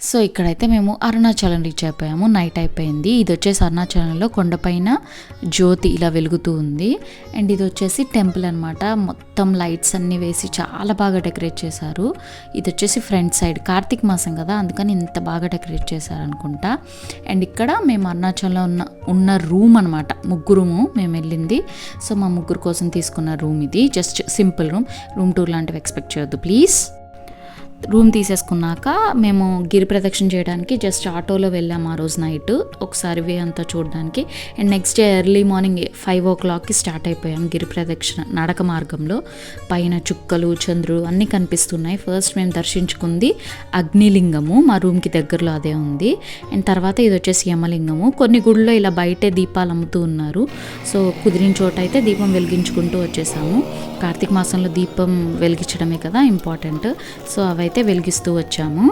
So ఇక్కడైతే మేము Arunachalam reach అయిపోయాము. నైట్ అయిపోయింది. ఇది వచ్చేసి అరుణాచలంలో కొండపైన జ్యోతి ఇలా వెలుగుతూ ఉంది. అండ్ ఇది వచ్చేసి టెంపుల్ అనమాట. మొత్తం లైట్స్ అన్నీ వేసి చాలా బాగా డెకరేట్ చేశారు. ఇది వచ్చేసి ఫ్రంట్ సైడ్, కార్తీక మాసం కదా, అందుకని ఇంత బాగా డెకరేట్ చేశారు అనుకుంటా. అండ్ ఇక్కడ మేము అరుణాచలంలో ఉన్న రూమ్ అనమాట, ముగ్గురుము మేము వెళ్ళింది. సో మా ముగ్గురు కోసం తీసుకున్న రూమ్ ఇది. జస్ట్ సింపుల్ రూమ్ టూర్ లాంటివి ఎక్స్పెక్ట్ చేయొద్దు ప్లీజ్. రూమ్ తీసేసుకున్నాక మేము గిరి ప్రదక్షిణ చేయడానికి జస్ట్ ఆటోలో వెళ్ళాము ఆ రోజు నైట్, ఒకసారి వే అంతా చూడడానికి. And next day early morning 5 o'clockకి స్టార్ట్ అయిపోయాం గిరి ప్రదక్షిణ నడక మార్గంలో. పైన చుక్కలు, చంద్రుడు అన్నీ కనిపిస్తున్నాయి. ఫస్ట్ మేము దర్శించుకుంది అగ్నిలింగము, మా రూమ్కి దగ్గరలో అదే ఉంది. అండ్ తర్వాత ఇది వచ్చేసి యమలింగము. కొన్ని గుళ్ళో ఇలా బయటే దీపాలు అమ్ముతూ ఉన్నారు. సో కుదిరిన చోట అయితే దీపం వెలిగించుకుంటూ వచ్చేసాము. కార్తీక మాసంలో దీపం వెలిగించడమే కదా ఇంపార్టెంట్. సో అవైతే వెలిగిస్తూ వచ్చాము.